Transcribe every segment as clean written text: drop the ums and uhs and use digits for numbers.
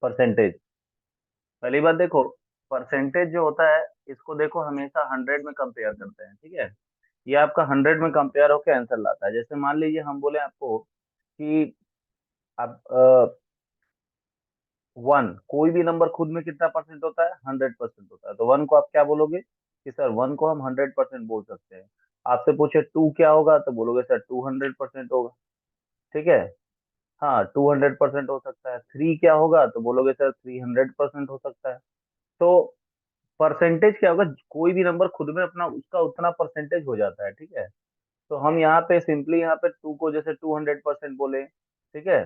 Percentage. पहली बात देखो, परसेंटेज जो होता है इसको देखो हमेशा 100 में कंपेयर करते हैं, ठीक है। ये आपका 100 में कंपेयर होकर आंसर लाता है। जैसे मान लीजिए हम बोले आपको कि आप 1, कोई भी नंबर खुद में कितना परसेंट होता है, 100% होता है। तो 1 को आप क्या बोलोगे कि सर 1 को हम 100% बोल सकते हैं। आपसे पूछे 2 क्या होगा, तो बोलोगे सर 200% होगा, ठीक है। हाँ, 200% हो सकता है। 3 क्या होगा, तो बोलोगे सर 300% हो सकता है। तो परसेंटेज क्या होगा, कोई भी नंबर खुद में अपना उसका उतना परसेंटेज हो जाता है, ठीक है। तो हम यहाँ पे सिंपली यहाँ पे 2 को जैसे 200% बोले, ठीक है।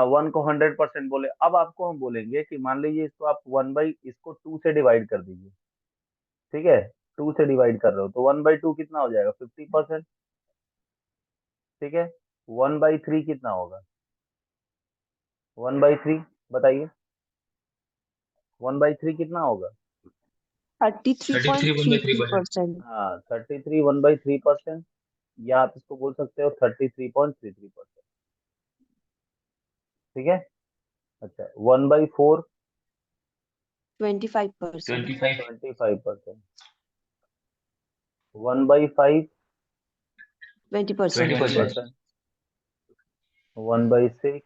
1 को 100% बोले। अब आपको हम बोलेंगे कि मान लीजिए इसको आप 1 बाई इसको 2 से डिवाइड कर दीजिए, ठीक है। 2 से डिवाइड कर रहे हो तो 1/2 कितना हो जाएगा, 50%, ठीक है। 1/3 कितना होगा, 1/3 बताइए, 1/3 कितना होगा। Thirty three thirty point three one three by three three percent percent हाँ, 33 1/3%, या आप इसको बोल सकते हो 33.33%, ठीक है। अच्छा, 1/4 25%। 25 25%, 1/5 20%। 20%, 20%, 1/6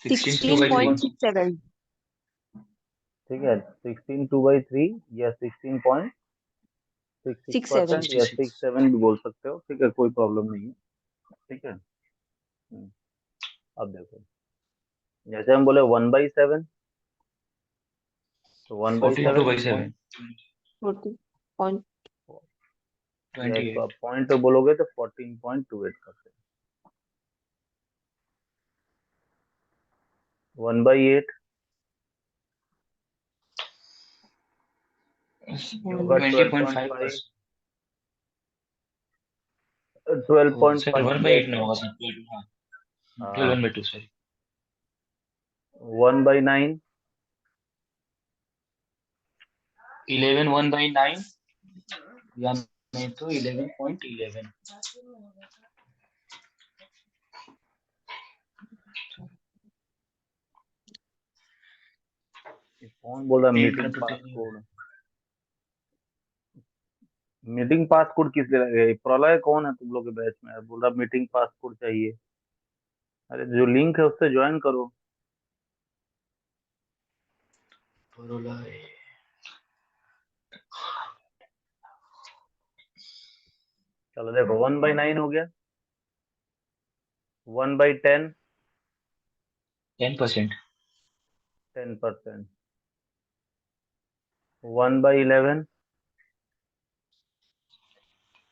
16 by 3 16.67। ठीक है। 16 2/3 या 16.66 सिक्स सेवन। परसेंट या 66 67 भी बोल सकते हो, ठीक है, कोई प्रॉब्लम नहीं है, ठीक है। अब देखो, जैसे हम बोले 1/7, तो वन बाई 42 सेवन by 7 40 या इसको आप 28 पॉइंट पे बोलोगे तो 14.28 करते हैं। 1/8 ये होगा 20.5%। 12.5, 12 पॉइंट सर फाइव 1/8 या में होगा सर 12, हाँ 12 हाँ, 1/2 सॉरी। 1/9 11 1/9 या नहीं तो 11.11। कौन बोल रहा है 8 का मीटिंग तो 10 ही होगा। पासकोड। मीटिंग पासकोड किस लिए लगेगा, प्रलय कौन है तुम लोग के बैच में, बोल रहा मीटिंग पासकोड चाहिए। अरे जो लिंक है उससे ज्वाइन करो। प्रोलाय चलो देखो, 1/9 हो गया, 1/10 10%। 10%, 1/11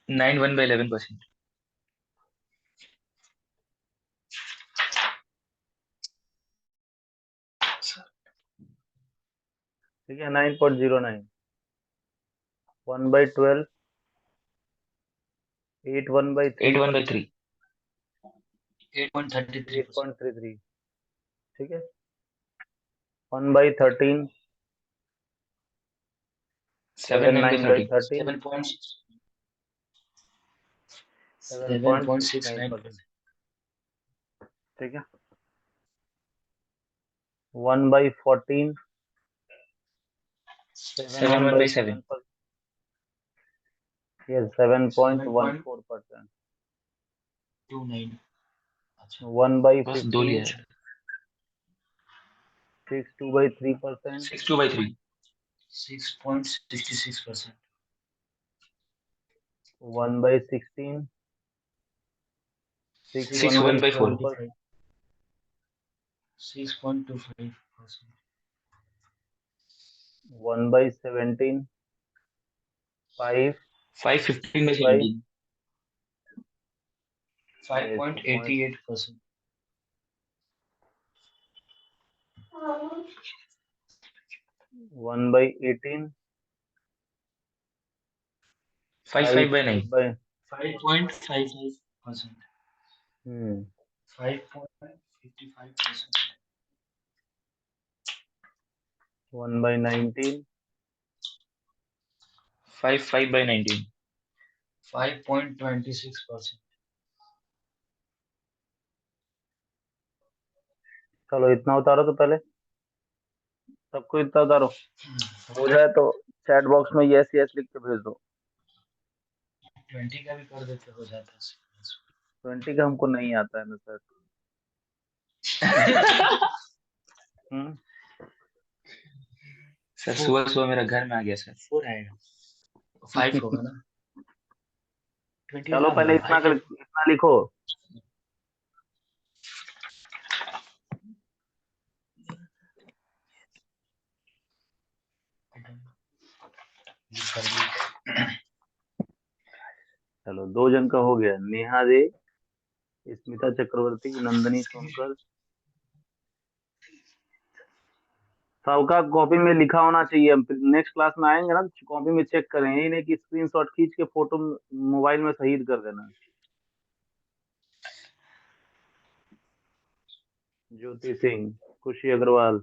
9 1/11%। ठीक है, 9.09, 1/12 8 1/3 8 1/3 8.33%। 8.33, ठीक है। 1/13 7 7 9 by 9 बाई 13 13 7.6 7.69%, 7.69%। ठीक है। 1/14 7 7 1 1 बाई by 7 7%, yes 7.14%, 7.29। अच्छा बस दो 1/15 लिया है। 6 2/3%, 6 2 by 3 6.66%। 1/16 6 6 1 1 by by 4 4%, 6.25%। 1/17 5 5 15 by by 17 yes 5.88%। 1/18 5 5 5 by 9 5 by 5.55%। Hmm 5.55%। 1/19 5 5 by 19 5.26%। चलो इतना उतारो तो पहले, सबको इतना उतारो। हो जाए तो चैट बॉक्स में यस यस लिख के भेज दो। 20 का भी कर देते हो जाता है। 20 का हमको नहीं आता है ना सर। हम्म। सर सुबह सुबह मेरा घर में आ गया सर, 4 आएगा, 5 होगा ना, 20 चलो कहाँ पहले मिला भाई के। इतना लिखो। चलो 2 जन का हो गया, नेहा दे, स्मिता चक्रवर्ती, नंदनी सोनकर। सबका कॉपी में लिखा होना चाहिए, नेक्स्ट क्लास में आएंगे ना तो कॉपी में चेक करें, यही नहीं कि स्क्रीनशॉट खींच के फोटो मोबाइल में शहीद कर देना। ज्योति सिंह, खुशी अग्रवाल।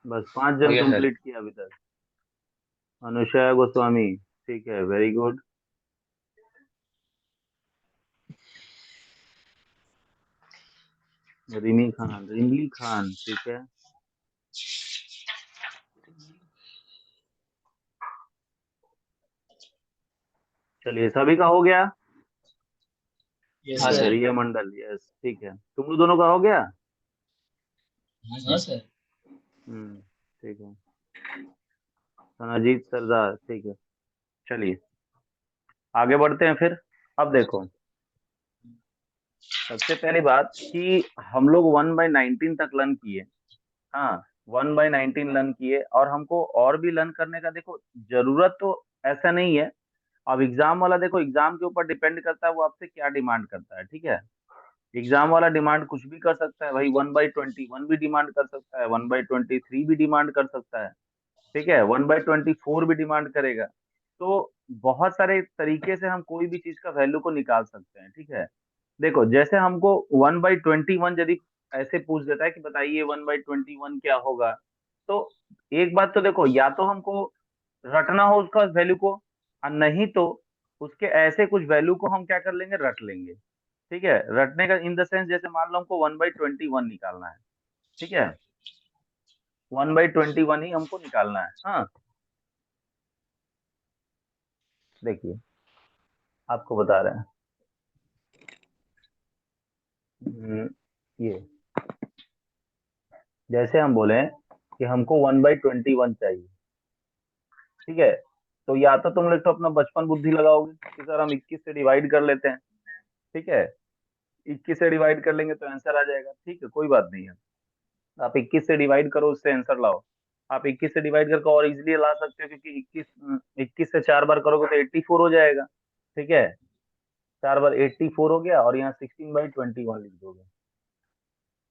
बस 5 हो जन गया सर। कंप्लीट किया अभी तक। अनुषा गोस्वामी, ठीक है, वेरी गुड। रिमली खान, ठीक है। चलिए सभी का हो गया। हाँ ठीक है, सर। रिया मंडल, यस ठीक है, तुम लोग दोनों का हो गया। हाँ सर। ठीक है। अजीत सरदार, ठीक है। चलिए आगे बढ़ते हैं फिर। अब देखो, सबसे पहली बात कि हम लोग 1/19 तक लर्न किए। हाँ, 1/19 लर्न किए, और हमको और भी लर्न करने का देखो जरूरत तो ऐसा नहीं है। अब एग्जाम वाला देखो, एग्जाम के ऊपर डिपेंड करता है वो आपसे क्या डिमांड करता है, ठीक है। एग्जाम वाला डिमांड कुछ भी कर सकता है भाई, 1/21 भी डिमांड कर सकता है, 1/23 भी डिमांड कर सकता है, ठीक है, 1/24 भी डिमांड करेगा। तो बहुत सारे तरीके से हम कोई भी चीज का वैल्यू को निकाल सकते हैं, ठीक है। देखो जैसे हमको 1/21 यदि ऐसे पूछ देता है कि बताइए 1/21 क्या होगा, तो एक बात तो देखो, या तो हमको रटना हो उसका वैल्यू को, और नहीं तो उसके ऐसे कुछ वैल्यू को हम क्या कर लेंगे, रट लेंगे। ठीक है, रटने का इन द सेंस, जैसे मान लो हमको 1/21 निकालना है, ठीक है, 1/21 ही हमको निकालना है। हाँ, देखिए आपको बता रहे हैं। ये जैसे हम बोले कि हमको 1/21 चाहिए, ठीक है, तो या तो तुम लोग तो अपना बचपन बुद्धि लगाओगे कि सर हम 21 से डिवाइड कर लेते हैं, ठीक है, 21 से डिवाइड कर लेंगे तो आंसर आ जाएगा, ठीक है, कोई बात नहीं है। आप 21 से डिवाइड करो, उससे आंसर लाओ। आप 21 से डिवाइड करके और इजिली ला सकते हो, क्योंकि 21 से 4 बार करोगे तो 84 हो जाएगा, ठीक है, 4 बार 84 हो गया, और यहाँ 16/21 लिख दोगे,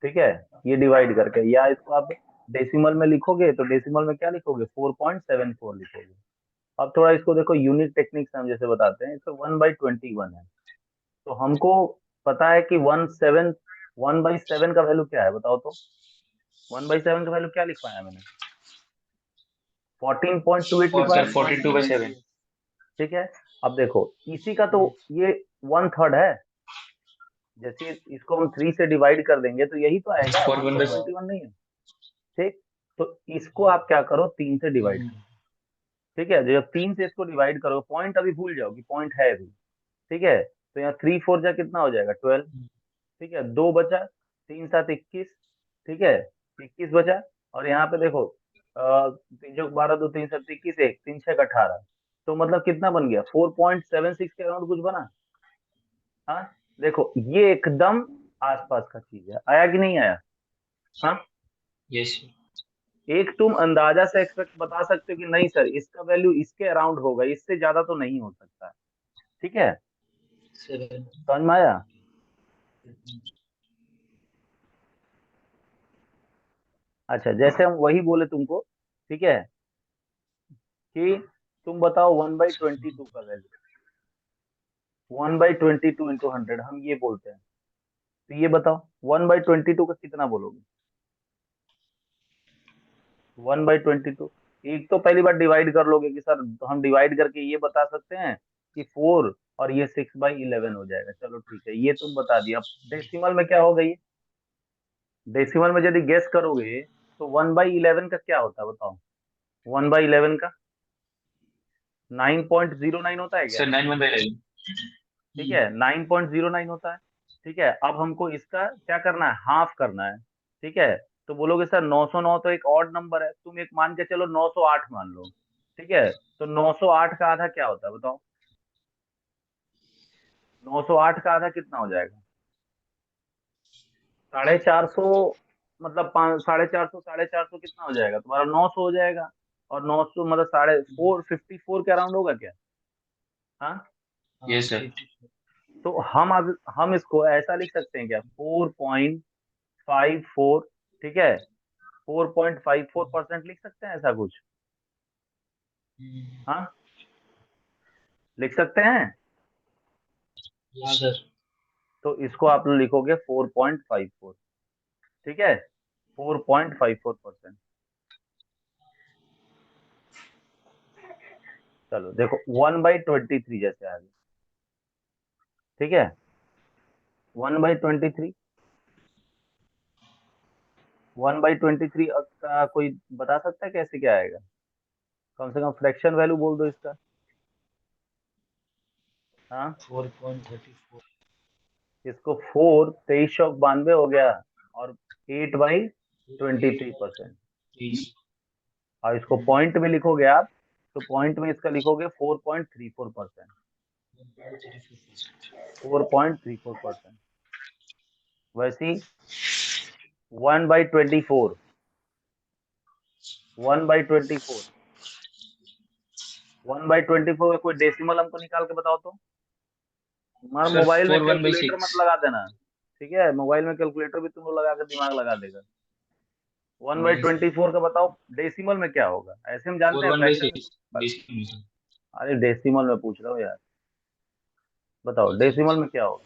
ठीक है, ये डिवाइड करके। या इसको आप डेसिमल में लिखोगे तो डेसिमल में क्या लिखोगे, 4.74 लिखोगे। अब थोड़ा इसको देखो, यूनिक टेक्निक से हम जैसे बताते हैं, इसको 1/21 है, तो हमको पता है कि 1/7 का वैल्यू क्या है, बताओ तो। 1/7 का वैल्यू क्या लिखवाया मैंने, 14.28 और लिखवाया, सर 42/7। ठीक है। अब देखो इसी का तो ये 1/3 है, जैसे इसको हम 3 से डिवाइड कर देंगे तो यही तो आएगा, और 1/7। 1/21 नहीं है, ठीक। तो इसको आप क्या करो, 3 से डिवाइड करो, ठीक है, जब 3 से इसको डिवाइड करो, पॉइंट अभी भूल जाओ कि पॉइंट है अभी, ठीक है, तो यहाँ 3 4 जा कितना हो जाएगा, 12, ठीक है, 2 बचा, 3 7 21, ठीक है, 21 बचा, और यहाँ पे देखो 3 12 2 3 7 21, 1 3 6 18, तो मतलब कितना बन गया, 4.76 के अराउंड कुछ बना। हाँ, देखो ये एकदम आसपास का चीज है, आया कि नहीं आया। हाँ, यस एक तुम अंदाजा से एक्सपेक्ट बता सकते हो कि नहीं सर इसका वैल्यू इसके अराउंड होगा, इससे ज्यादा तो नहीं हो सकता, ठीक है, सर। समझ में आया। अच्छा, जैसे हम वही बोले तुमको, ठीक है, कि तुम बताओ 1/22 का वैल्यू, 1/22 × 100 हम ये बोलते हैं, तो ये बताओ 1/22 का कितना बोलोगे, 1/22 एक तो पहली बार डिवाइड कर लोगे कि सर हम डिवाइड करके ये बता सकते हैं कि 4 और ये 6/11 हो जाएगा, चलो ठीक है ये तुम बता दिया। अब डेसिमल में क्या होगा ये, डेसिमल में यदि गेस करोगे तो 1/11 का क्या होता है बताओ, 1/11 का 9.09 होता है क्या, सर 9/11। ठीक है 9.09 होता है। ठीक है, अब हमको इसका क्या करना है, हाफ करना है। ठीक है, तो बोलोगे सर 909 तो एक ऑड नंबर है, तुम एक मान के चलो 908 मान लो। ठीक है, तो 908 का आधा क्या होता है बताओ, 908 का आधा कितना हो जाएगा, 450, मतलब 450, 450 कितना हो जाएगा तुम्हारा, 900 हो जाएगा। और 900 मतलब 454 के अराउंड होगा क्या। हाँ, यस सर। तो हम अब हम इसको ऐसा लिख सकते हैं क्या, 4.54, ठीक है 4.54% लिख सकते हैं ऐसा कुछ। हाँ, लिख सकते हैं। हाँ सर। तो इसको आप लोग लिखोगे 4.54, ठीक है 4.54%। चलो देखो 1/23 जैसे आ गया, ठीक है 1/23, 1/23 का कोई बता सकता है कैसे क्या आएगा, कम से कम फ्रैक्शन वैल्यू बोल दो इसका। हाँ, 4.34। इसको 4 2392 हो गया, और 8/23%। और इसको पॉइंट में लिखोगे आप, तो पॉइंट में इसका लिखोगे 4.34%, 4.34%। वैसे ही 1/24, 1/24, 1/24 का कोई डेसिमल हमको निकाल के बताओ तो। तुम्हारा सर मोबाइल में 4 1/6। कैलकुलेटर मत लगा देना, ठीक है मोबाइल में कैलकुलेटर भी तुम लोग लगा के दिमाग लगा देगा। वन बाई नहीं ट्वेंटी सर, फोर का बताओ डेसिमल में क्या होगा, ऐसे हम जानते फोर हैं वन बाई फ्रैक्शन में। Six distribution. अरे डेसिमल में पूछ रहा हूँ यार, बताओ डेसिमल में क्या होगा।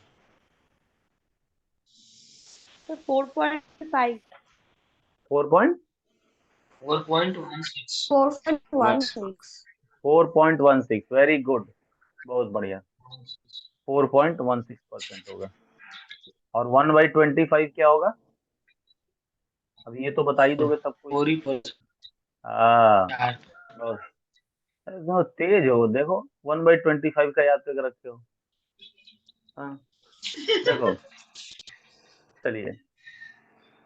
तो 4.5, 4 4.16 लैक्स। 4.16। 4.16, वेरी गुड, बहुत बढ़िया, 4.16% होगा। और 1/25 क्या होगा, अब ये तो बता ही दोगे सब कोई। 4%। हाँ, बहुत अरे बहुत तेज हो देखो, 1/25 का याद करके रखे हो। हाँ, देखो, चलिए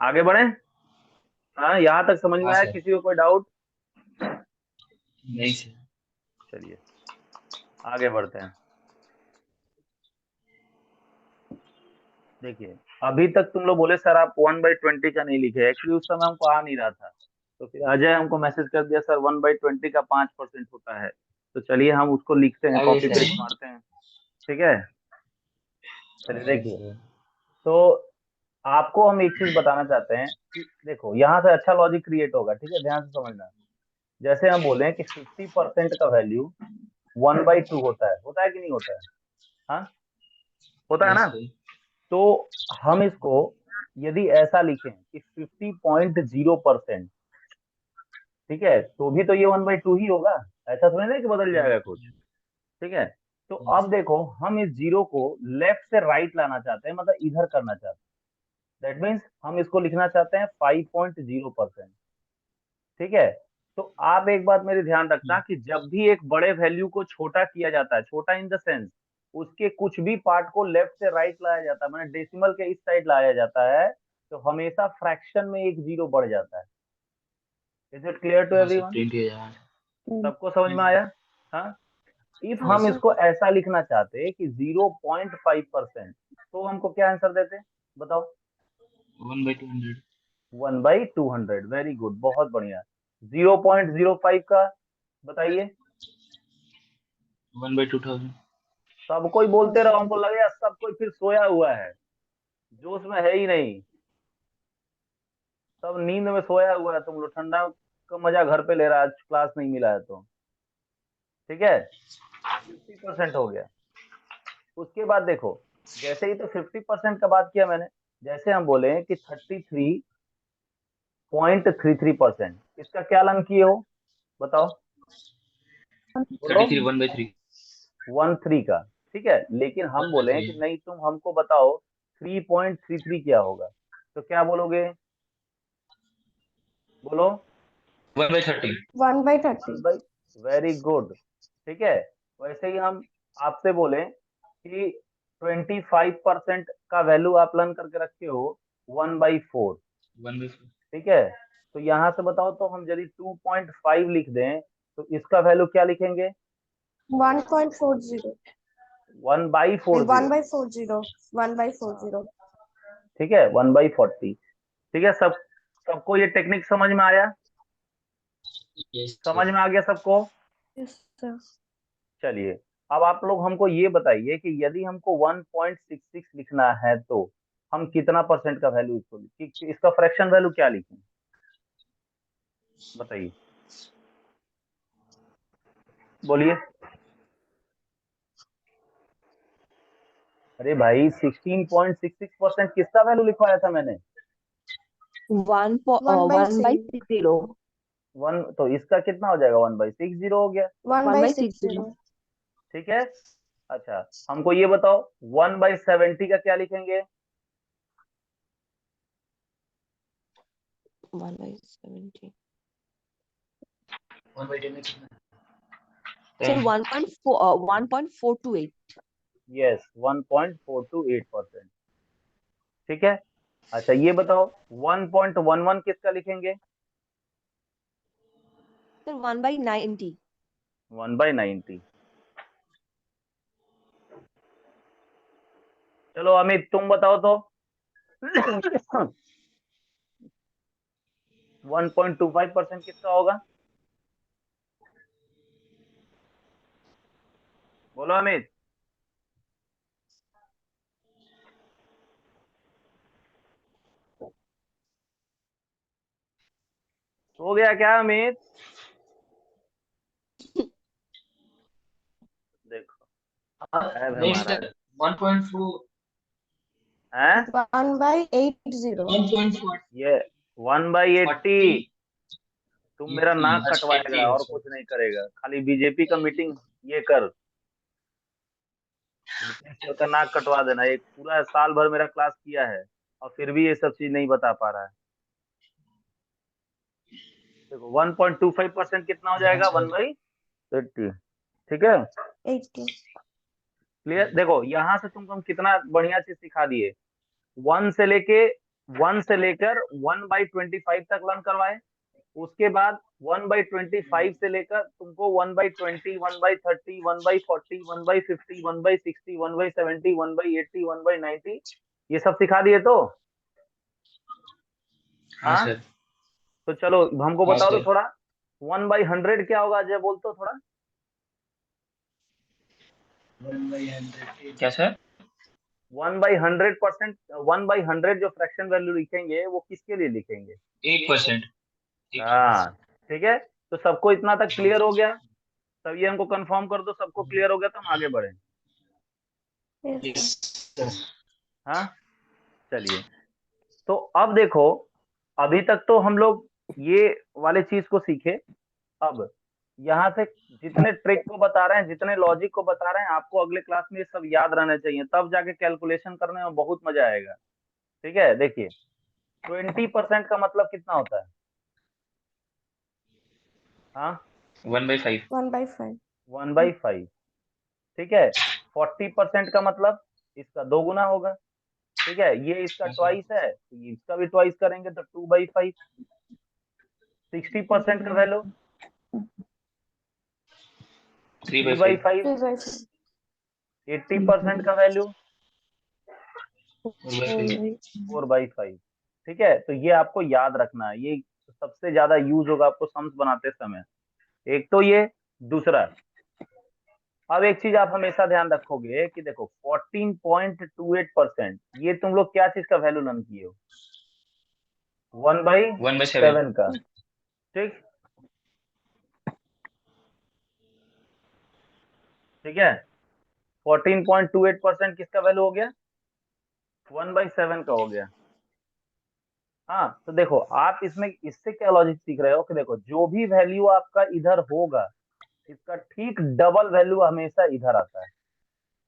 आगे बढ़े। हाँ, यहाँ तक समझ में हाँ आया, सर। किसी को कोई डाउट। नहीं सर। चलिए आगे बढ़ते हैं। देखिए, अभी तक तुम लोग बोले सर आप 1/20 का नहीं लिखे, एक्चुअली उस समय हमको आ नहीं रहा था, तो फिर अजय हमको मैसेज कर दिया सर 1/20 का 5% होता है। तो चलिए हम उसको लिखते हैं, आगे कॉपी सर। पेस्ट मारते हैं। ठीक है, चलिए ओके देखिए, सर। तो आपको हम एक चीज बताना चाहते हैं कि देखो यहाँ से अच्छा लॉजिक क्रिएट होगा, ठीक है ध्यान से समझना। जैसे हम बोले हैं कि 50% का वैल्यू 1/2 होता है कि नहीं होता है। हाँ, होता है यस ना। सर। तो हम इसको यदि ऐसा लिखें कि 50.0%, ठीक है तो भी तो ये 1/2 ही होगा, ऐसा थोड़ी ना कि बदल जाएगा कुछ। ठीक है, तो अब देखो हम इस जीरो को लेफ्ट से राइट लाना चाहते हैं, मतलब इधर करना चाहते हैं, दैट मीन्स हम इसको लिखना चाहते हैं 5.0%। ठीक है, तो आप एक बात मेरी ध्यान रखना कि जब भी एक बड़े वैल्यू को छोटा किया जाता है, छोटा इन द सेंस उसके कुछ भी पार्ट को लेफ्ट से राइट लाया जाता है, मतलब डेसिमल के इस साइड लाया जाता है, तो हमेशा फ्रैक्शन में एक जीरो बढ़ जाता है। इज इट क्लियर टू हाँ सर, एवरीवन, 20,000। सबको समझ में आया। हाँ, इफ यस हम सर। इसको ऐसा लिखना चाहते हैं कि 0.5%, तो हमको क्या आंसर देते, बताओ। 1/200। 1/200, वेरी गुड, बहुत बढ़िया। 0.05 का बताइए। 1/2000। सब कोई बोलते रहो, हमको लगे यार सब कोई फिर सोया हुआ है, जोश में है ही नहीं, सब नींद में सोया हुआ है, तुम लोग ठंडा का मजा घर पे ले रहा है, आज क्लास नहीं मिला है तो। ठीक है, 50% हो गया। उसके बाद देखो, जैसे ही तो 50% का बात किया मैंने, जैसे हम बोले कि 33.33%, इसका क्या लन किए हो, बताओ, बोलो। 33 1/3 1/3 का, ठीक है, लेकिन हम बोले हैं 1/3 कि नहीं तुम हमको बताओ 3.33 क्या होगा, तो क्या बोलोगे, बोलो। 1/30 1/30। 1 बाई, वेरी गुड, ठीक है। वैसे ही हम आपसे बोले कि 25% का वैल्यू आप लर्न करके रखे हो 1/4, 1/4 ठीक है। तो यहाँ से बताओ, तो हम यदि 2.5 लिख दें तो इसका वैल्यू क्या लिखेंगे, 1.40। 1/40, 1/40। 1/40। ठीक है, 1/40, ठीक है। सबको ये टेक्निक समझ में आया, यस समझ सर में आ गया सबको। Yes sir. चलिए, अब आप लोग हमको ये बताइए कि यदि हमको 1.66 लिखना है तो हम कितना परसेंट का वैल्यू इसको इसका फ्रैक्शन वैल्यू क्या लिखें, बताइए, बोलिए। अरे भाई 16.66% किसका वैल्यू लिखवाया था मैंने, 1/6। 1, तो इसका कितना हो जाएगा, 1/60 हो गया, 1/60। ठीक है। अच्छा, हमको ये बताओ 1/70 का क्या लिखेंगे, 1/70 1/10 में कितना सर 10 1.428 यस 1.428%, ठीक है। अच्छा ये बताओ 1.11 किसका लिखेंगे, सर 1/90 1/90, चलो अमित तुम बताओ तो 1.25% किसका होगा, बोलो अमित। हो गया क्या अमित, देखो गायब है नहीं महाराज, सर 1.4 हैं, 1/80। 1.4 ये 1/80, 40 तुम मेरा नाक अच्छा 80 कटवाएगा है और सर कुछ नहीं करेगा, खाली बीजेपी का मीटिंग ये कर, नीतीश सर का नाक कटवा देना, एक पूरा साल भर मेरा क्लास किया है और फिर भी ये सब चीज नहीं बता पा रहा है। देखो 1.25% कितना हो हाँ जाएगा, सर 1/80, ठीक है, 80। क्लियर। देखो यहाँ से तुमको हम कितना बढ़िया चीज सिखा दिए, वन से लेके 1 से लेकर 1/25 तक लर्न करवाए, उसके बाद 1/25 से लेकर तुमको 1/20, 1/30, 1/40, 1/50, 1/60, 1/70, 1/80, 1/90 ये सब सिखा दिए तो, हाँ हाँ। सर तो चलो हमको हाँ बताओ तो सर थोड़ा 1/100 क्या होगा, अजय बोल तो थोड़ा, 1/100 क्या सर 1/100%, 1/100 जो फ्रैक्शन वैल्यू लिखेंगे वो किसके लिए लिखेंगे, 1% हाँ, ठीक है। तो सबको इतना तक क्लियर हो गया, तब ये हमको कंफर्म कर दो सबको क्लियर हो गया तो हम आगे बढ़े, यस यस सर। सर हाँ। चलिए, तो अब देखो, अभी तक तो हम लोग ये वाले चीज को सीखे, अब यहाँ से जितने ट्रिक को बता रहे हैं, जितने लॉजिक को बता रहे हैं, आपको अगले क्लास में ये सब याद रहना चाहिए, तब जाके कैलकुलेशन करने में बहुत मजा आएगा, ठीक है। देखिए 20% का मतलब कितना होता है, हाँ, 1/5 1/5। 1/5, ठीक है। 40% का मतलब इसका 2 गुना होगा, ठीक है, ये इसका हाँ सर ट्वाइस है तो ये इसका भी ट्वाइस करेंगे तो 2/5। 60% का वैल्यू 3 बाई 3/5 फाइव 3/5। 80% का वैल्यू 4/5 4/5, ठीक है। तो ये आपको याद रखना है, ये सबसे ज्यादा यूज होगा आपको सम्स बनाते समय, एक तो ये, दूसरा, अब एक चीज आप हमेशा ध्यान रखोगे कि देखो 14.28% ये तुम लोग क्या चीज का वैल्यू लर्न किए हो, 1/7 1/7 का, ठीक, ठीक है। 14.28% किसका वैल्यू हो गया, 1/7 का हो गया। हाँ, तो देखो आप इसमें इससे क्या लॉजिक सीख रहे हो कि देखो जो भी वैल्यू आपका इधर होगा इसका ठीक डबल वैल्यू हमेशा इधर आता है।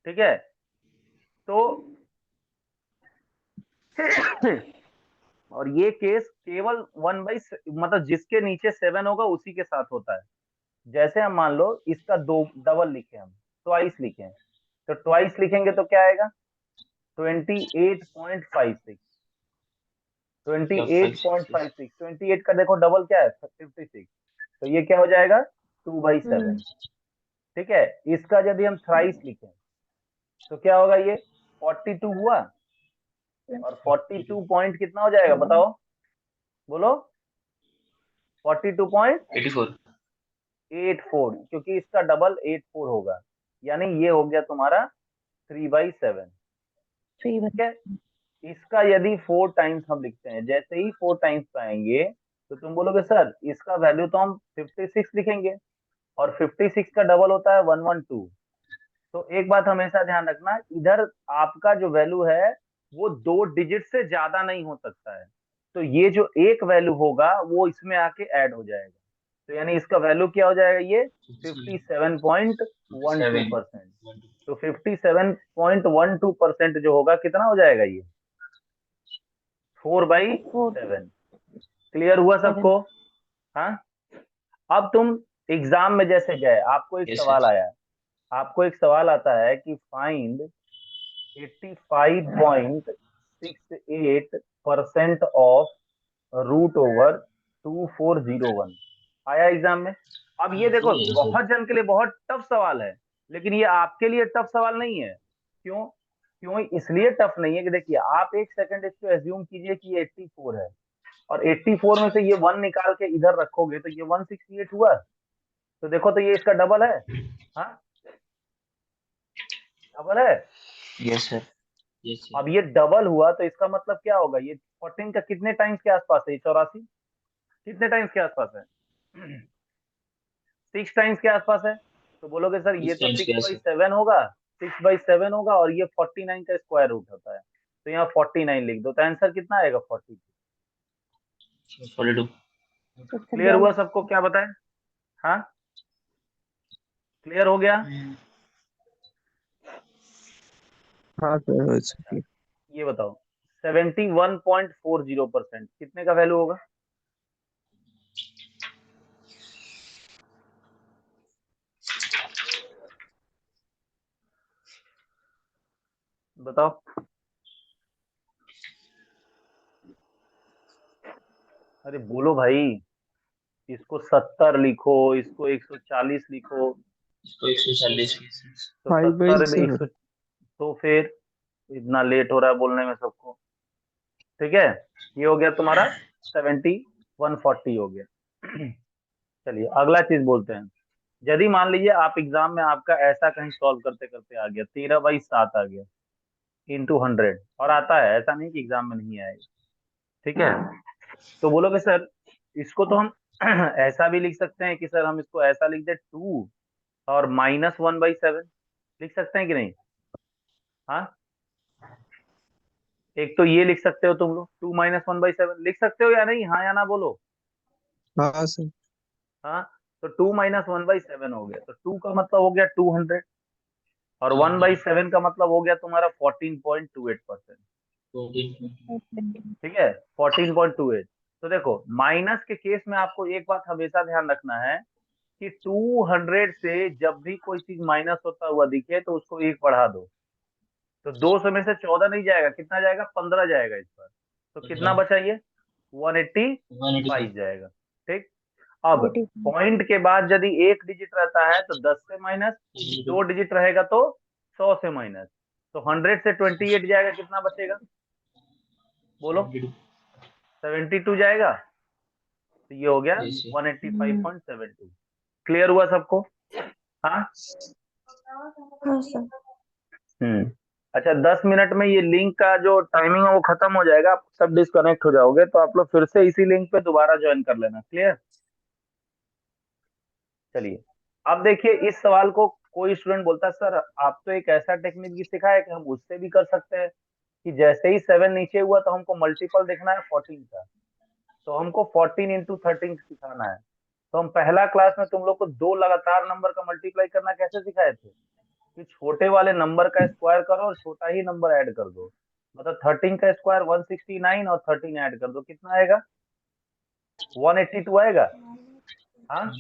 ठीक है, तो और ये केस केवल 1 बाई मतलब जिसके नीचे 7 होगा उसी के साथ होता है। जैसे हम मान लो इसका दो डबल लिखे, हम ट्वाइस लिखे, तो ट्वाइस लिखेंगे तो क्या आएगा 28.56। क्या 28.56 28 का देखो डबल क्या है 56, तो ये क्या हो जाएगा 2/7। ठीक है, इसका यदि हम थ्राइस लिखें तो क्या होगा, ये 42 हुआ, और 42 पॉइंट कितना हो जाएगा बताओ, बोलो 42.84, 84? क्योंकि इसका डबल 84 होगा, यानी ये हो गया तुम्हारा 3/7। 3 ठीक है, इसका यदि 4 टाइम्स हम लिखते हैं, जैसे ही 4 टाइम्स पाएंगे तो तुम बोलोगे सर इसका वैल्यू तो हम 56 लिखेंगे, और 56 का डबल होता है 112। तो एक बात हमेशा ध्यान रखना, इधर आपका जो वैल्यू है वो 2 डिजिट से ज्यादा नहीं हो सकता है, तो ये जो एक वैल्यू होगा वो इसमें आके ऐड हो जाएगा, तो यानी इसका वैल्यू क्या हो जाएगा, ये 57.12%। 7. तो 57.12% जो होगा कितना हो जाएगा, ये 4/7। क्लियर हुआ 7 सबको? हाँ, अब तुम एग्जाम में जैसे गए, आपको एक Yes, सवाल yes. आया, आपको एक सवाल आता है कि फाइंड 85.68% ऑफ √/2401 आया एग्जाम में। अब ये देखो Yes, sir. बहुत जन के लिए बहुत टफ सवाल है, लेकिन ये आपके लिए टफ सवाल नहीं है। क्यों? क्यों इसलिए टफ नहीं है कि देखिए आप एक सेकंड इसको एज्यूम कीजिए कि ये 84 है, और 84 में से ये 1 निकाल के इधर रखोगे तो ये 168 हुआ, तो देखो तो ये इसका डबल है। हाँ, डबल है। Yes, sir. Yes, sir. अब ये डबल हुआ तो इसका मतलब क्या होगा, ये 14 का कितने टाइम्स के आसपास है, 84 कितने टाइम्स के आसपास है 6 टाइम्स के आसपास है। तो बोलोगे सर ये Six तो times six yes, by sir. Seven होगा 6/7 होगा, और ये 49 का स्क्वायर रूट होता है, तो यहाँ 49 लिख दो, तो आंसर कितना आएगा 42। 42. क्लियर हुआ सबको, क्या बताएं? हाँ, क्लियर हो गया? हाँ सर हो चुकी है। ये बताओ 71.40% कितने का वैल्यू होगा? बताओ, अरे बोलो भाई, इसको 70 लिखो, इसको 140 लिखो, इसको 140. Yes, yes. तो 70 5/7। 100, तो फिर इतना लेट हो रहा है बोलने में सबको। ठीक है, ये हो गया तुम्हारा 7140 हो गया। चलिए अगला चीज बोलते हैं। यदि मान लीजिए आप एग्जाम में आपका ऐसा कहीं सॉल्व करते करते आ गया 13/7 आ गया इंटू 100, और आता है, ऐसा नहीं कि एग्जाम में नहीं आएगा। ठीक है, तो बोलोगे सर इसको तो हम ऐसा भी लिख सकते हैं कि सर हम इसको ऐसा लिख दे 2 और -1/7, लिख सकते हैं कि नहीं? हाँ, एक तो ये लिख सकते हो तुम लोग, 2 -1/7 लिख सकते हो या नहीं, हाँ या ना बोलो। हाँ सर। हाँ, तो 2 -1/7 हो गया, तो 2 का मतलब हो गया 200, और 1/7 का मतलब हो गया तुम्हारा 14.28%। 14. ठीक है, 14.28। तो देखो माइनस के केस में आपको एक बात हमेशा ध्यान रखना है कि 200 से जब भी कोई चीज माइनस होता हुआ दिखे तो उसको एक बढ़ा दो, तो 200 में से 14 नहीं जाएगा, कितना जाएगा, 15 जाएगा इस पर, तो कितना बचा ये 185 जाएगा। ठीक, अब 85 पॉइंट के बाद यदि एक डिजिट रहता है तो 10 से माइनस, 2 डिजिट रहेगा तो 100 से माइनस, तो 100 से 28 जाएगा, कितना बचेगा बोलो, 72 जाएगा, तो ये हो गया Yes, yes. 185.72। क्लियर हुआ सबको? हाँ। हाँ सर अच्छा 10 मिनट में ये लिंक का जो टाइमिंग है वो खत्म हो जाएगा, आप सब डिस्कनेक्ट हो जाओगे, तो आप लोग फिर से इसी लिंक पे दोबारा ज्वाइन कर लेना। क्लियर? चलिए अब देखिए इस सवाल को कोई स्टूडेंट बोलता है सर आप तो एक ऐसा टेक्निक भी सिखाया कि हम उससे भी कर सकते हैं, कि जैसे ही 7 नीचे हुआ तो हमको मल्टीपल देखना है 14 का, तो हमको 14 इंटू 13 सिखाना है। तो हम पहला क्लास में तुम लोग को दो लगातार नंबर का मल्टीप्लाई करना कैसे सिखाए थे, कि छोटे वाले नंबर का स्क्वायर करो और छोटा ही नंबर ऐड कर दो। मतलब 13 का स्क्वायर 169 और 13 ऐड कर दो, कितना आएगा? 182 आएगा। हाँ,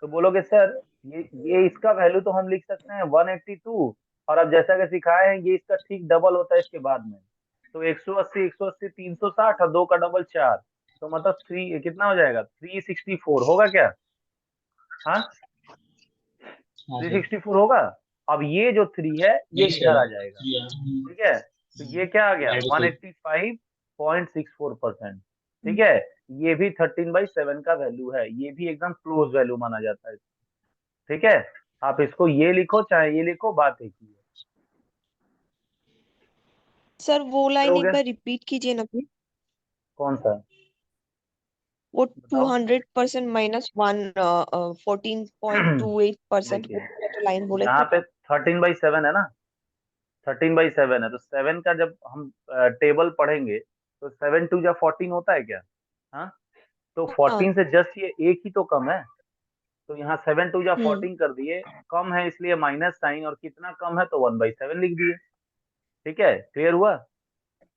तो बोलोगे सर ये इसका वैल्यू तो हम लिख सकते हैं 182, और अब जैसा कि सिखाए हैं ये इसका ठीक डबल होता है इसके बाद में। तो 180 180 360 और 2 का डबल 4, तो मतलब 3 कितना हो जाएगा? 364 होगा क्या? हाँ, हाँ सर 364 होगा। अब ये जो 3 है ये यही इधर सर आ जाएगा, ठीक है। तो ये क्या आ गया? Right sir 185.64%। ठीक है, ये भी 13/7 का वैल्यू है, ये भी एकदम क्लोज वैल्यू माना जाता है। ठीक है, आप इसको ये लिखो चाहे ये लिखो, बात एक ही है। सर वो क्या लाइन हो एक गया? बार रिपीट कीजिए ना प्लीज। कौन सा? वो बताओ। 200% माइनस 14.28% देखिए, वो जो लाइन बोले यहाँ थे। पे 13/7 है ना, 13/7 है, तो 7 का जब हम टेबल पढ़ेंगे तो 7 2 जा 14 होता है क्या? हाँ, तो हाँ। 14 से जस्ट ये एक ही तो कम है, तो यहाँ 7 2 जा 14 कर दिए, कम है इसलिए माइनस साइन, और कितना कम है तो 1/7 लिख दिए। ठीक है, क्लियर हुआ?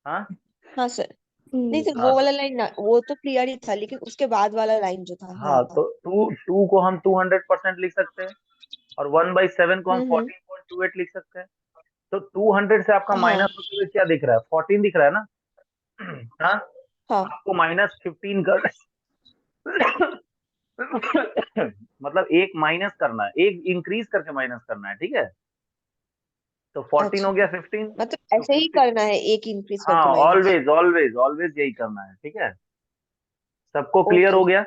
हाँ। हाँ सर। नहीं सर हाँ वो तो वाला लाइन ना वो तो क्लियर ही था, लेकिन उसके बाद वाला लाइन जो था। हाँ। हाँ तो टू टू को हम 200% लिख सकते हैं, और 1/7 को हम हम्म। 14.28 लिख सकते हैं। तो 200 से आपका हाँ। माइनस होते हुए क्या दिख रहा है? 14 दिख रहा है ना। हाँ, हाँ। आपको -15 कर मतलब एक माइनस करना है, एक इंक्रीज करके माइनस करना है, ठीक है। तो 14 हो अच्छा, गया 15, मतलब तो ऐसे ही 15। करना है, एक इंक्रीज हाँ, करके माइनस। ऑलवेज ऑलवेज ऑलवेज यही करना है, ठीक है। सबको क्लियर ओके। हो गया?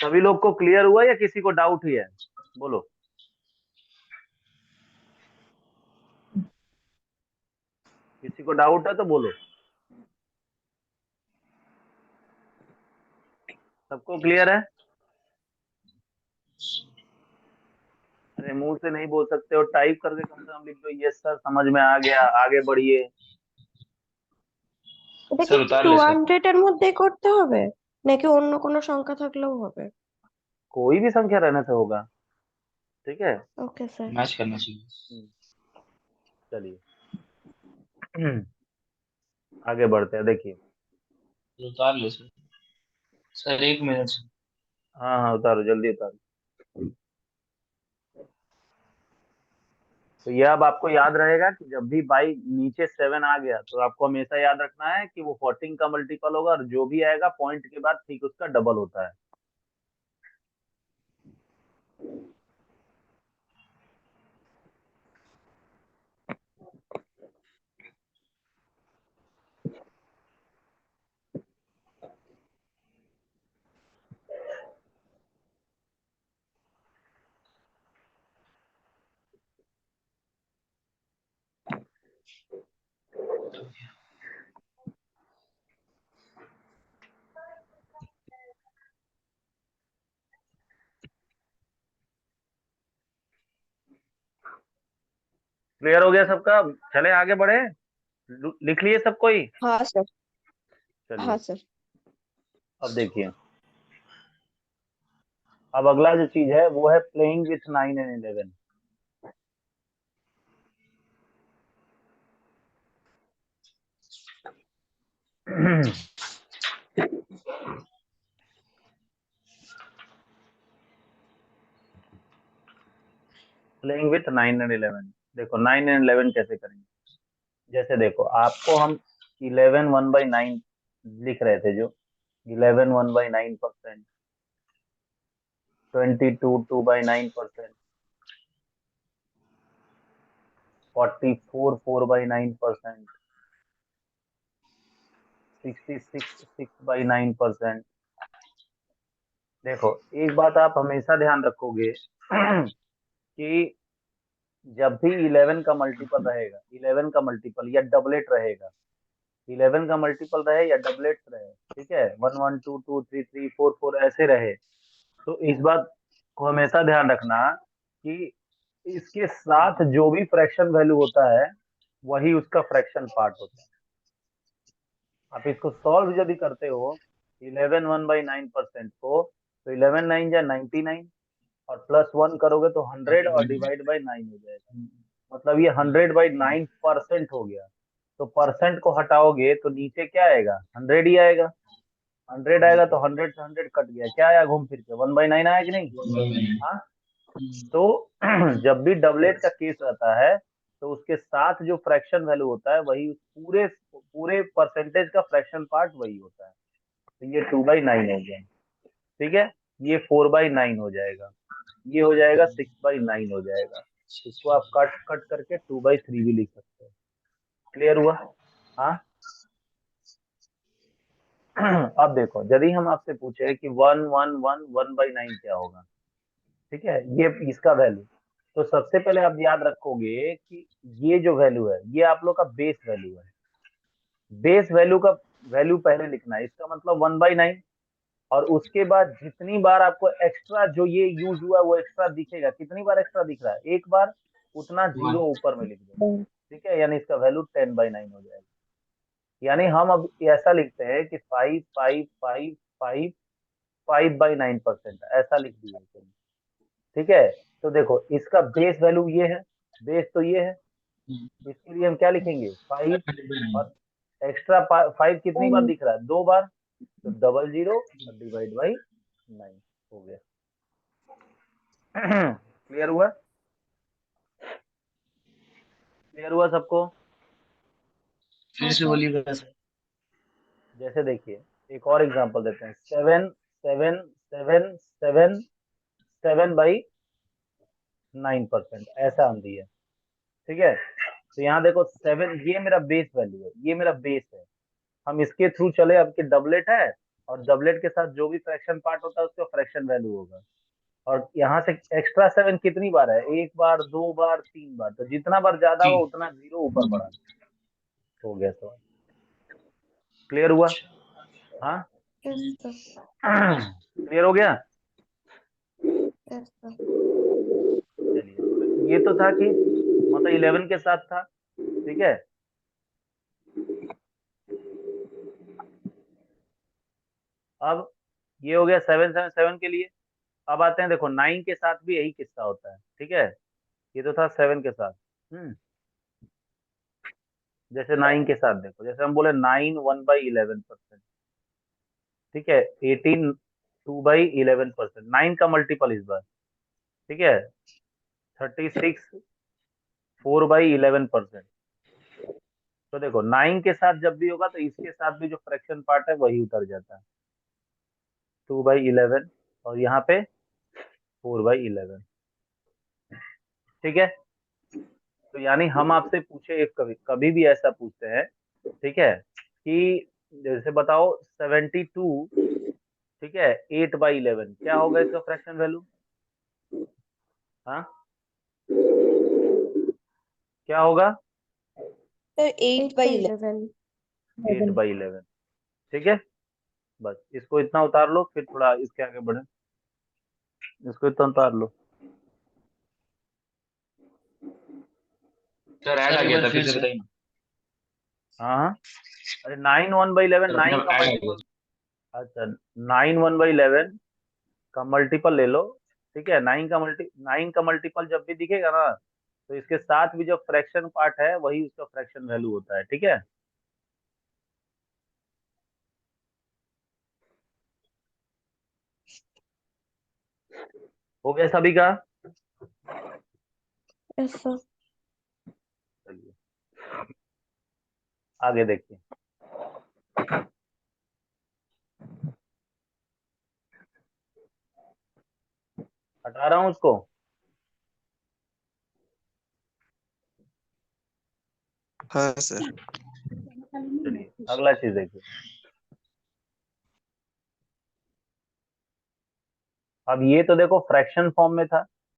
सभी लोग को क्लियर हुआ या किसी को डाउट ही है? बोलो। किसी को डाउट है तो बोलो। सबको क्लियर है? अरे मुंह से नहीं बोल सकते हो, टाइप करके कम से कम लिख दो, यस सर समझ में आ गया, आगे बढ़िए। এটা কি सर उतार ले सर 200 এর মধ্যেই করতে হবে নাকি অন্য কোনো সংখ্যা থাকলেও হবে? कोई भी संख्या रहने से होगा, ठीक है। Okay sir. मैच करना चाहिए हम्म, चलिए। आगे बढ़ते हैं, देखिए। सर उतार ले सर सर 1 मिनट सर हाँ हाँ, उतारो जल्दी उतारो। तो ये अब आपको याद रहेगा कि जब भी बाई नीचे 7 आ गया तो आपको हमेशा याद रखना है कि वो 14 का मल्टीपल होगा, और जो भी आएगा पॉइंट के बाद ठीक उसका डबल होता है। क्लियर हो गया सबका? चले आगे बढ़े। लिख लिए सब कोई? हाँ सर। हाँ चलिए, सर। अब देखिए। अब अगला जो चीज है वो है playing with 9 and 11। Playing with 9 and 11। देखो 9 एंड 11 कैसे करेंगे। जैसे देखो, आपको हम 11 1/9 लिख रहे थे, जो 11 1/9%, 22 2/9%, 44 4/9%, 66 6/9%। देखो, एक बात आप हमेशा ध्यान रखोगे कि जब भी 11 का मल्टीपल रहेगा, 11 का मल्टीपल या डबलेट रहेगा, 11 का मल्टीपल रहे या डबलेट रहे, ठीक है, 1 1 2 2 3 3 4 4 ऐसे रहे, तो इस बात को हमेशा ध्यान रखना कि इसके साथ जो भी फ्रैक्शन वैल्यू होता है वही उसका फ्रैक्शन पार्ट होता है। आप इसको सॉल्व यदि करते हो 11 1/9% को, तो 11 9 या 99 और प्लस 1 करोगे तो 100 और डिवाइड बाई 9 हो जाएगा। मतलब ये 100/9% हो गया। तो परसेंट को हटाओगे तो नीचे क्या आएगा, 100 ही आएगा। 100 आएगा तो 100 से 100 कट गया, क्या आया घूम फिर के, 1/9 आया कि नहीं। हाँ, तो जब भी डबलेट का केस रहता है तो उसके साथ जो फ्रैक्शन वैल्यू होता है वही पूरे पूरे परसेंटेज का फ्रैक्शन पार्ट वही होता है। तो ये 2/9 हो गया, ठीक है। ये 4/9 हो जाएगा, ये हो जाएगा 6/9 हो जाएगा। इसको आप कट कट करके 2/3 भी लिख सकते हो। क्लियर हुआ। हाँ। अब देखो, यदि हम आपसे पूछे कि 1/9 क्या होगा, ठीक है, ये इसका वैल्यू, तो सबसे पहले आप याद रखोगे कि ये जो वैल्यू है ये आप लोग का बेस वैल्यू है। बेस वैल्यू का वैल्यू पहले लिखना है, इसका मतलब 1/9। और उसके बाद जितनी बार आपको एक्स्ट्रा जो ये यूज हुआ वो एक्स्ट्रा दिखेगा, कितनी बार एक्स्ट्रा दिख रहा है, एक बार, उतना जीरो ऊपर में लिख दो, ठीक है। यानी इसका वैल्यू 10/9 हो जाएगा। यानी हम अब ऐसा लिखते हैं कि 5 ऐसा लिख दिया, ठीक है। तो देखो इसका बेस वैल्यू ये है, बेस तो ये है, इसके लिए हम क्या लिखेंगे 5, और एक्स्ट्रा 5 कितनी बार दिख रहा है, 2 बार, तो 00 और डिवाइड बाई 9 हो गया। क्लियर हुआ, क्लियर हुआ सबको। फिर से बोलिएगा सर। जैसे देखिए, एक और एग्जांपल देते हैं, 7 ऐसा हम दिया, ठीक है। तो यहाँ देखो 7, ये मेरा बेस वैल्यू है, ये मेरा बेस है। हम इसके थ्रू चले, अब की डबलेट है, और डबलेट के साथ जो भी फ्रैक्शन पार्ट होता है उसका फ्रैक्शन वैल्यू होगा। और यहाँ से एक्स्ट्रा 7 कितनी बार है, एक बार, 2 बार, 3 बार, तो जितना बार ज्यादा हो उतना जीरो ऊपर बढ़ा, हो गया सवाल। क्लियर हुआ। हाँ। Yes sir. क्लियर हो गया। Yes sir. चलिए, तो ये तो था कि मतलब 11 के साथ था, ठीक है। अब ये हो गया 7 के लिए। अब आते हैं, देखो 9 के साथ भी यही किस्सा होता है, ठीक है। ये तो था 7 के साथ। जैसे 9 के साथ देखो, जैसे हम बोले 9 1/11%, ठीक है। 18 2/11%, 9 का मल्टीपल इस बार, ठीक है। 36 4/11%। तो देखो 9 के साथ जब भी होगा तो इसके साथ भी जो फ्रैक्शन पार्ट है वही उतर जाता है, 2/11, और यहाँ पे 4/11, ठीक है। तो यानी हम आपसे पूछे, एक कभी कभी भी ऐसा पूछते हैं, ठीक है, कि जैसे बताओ 72, ठीक है, 8/11 क्या होगा इसका फ्रैक्शन वैल्यू। हाँ, क्या होगा, सर 8 by 8/11। 11। 8/11, ठीक है। बस इसको इतना उतार लो, फिर थोड़ा इसके आगे बढ़े, इसको इतना उतार लो। सर ऐड आ गया था, फिर से बताइए ना। हाँ हाँ, अरे 9 1/11, सर 9 का ऐड आ गया। मल्टीपल। अच्छा, 9 1/11 का मल्टीपल ले लो, ठीक है। 9 का मल्टीपल जब भी दिखेगा ना, तो इसके साथ भी जो फ्रैक्शन पार्ट है वही उसका फ्रैक्शन वैल्यू होता है, ठीक है। हो गया सभी का। Yes sir. चलिए आगे देखिए। हटा रहा हूँ उसको। हाँ सर। चलिए अगला चीज देखिए। अब ये तो देखो फ्रैक्शन फॉर्म में था,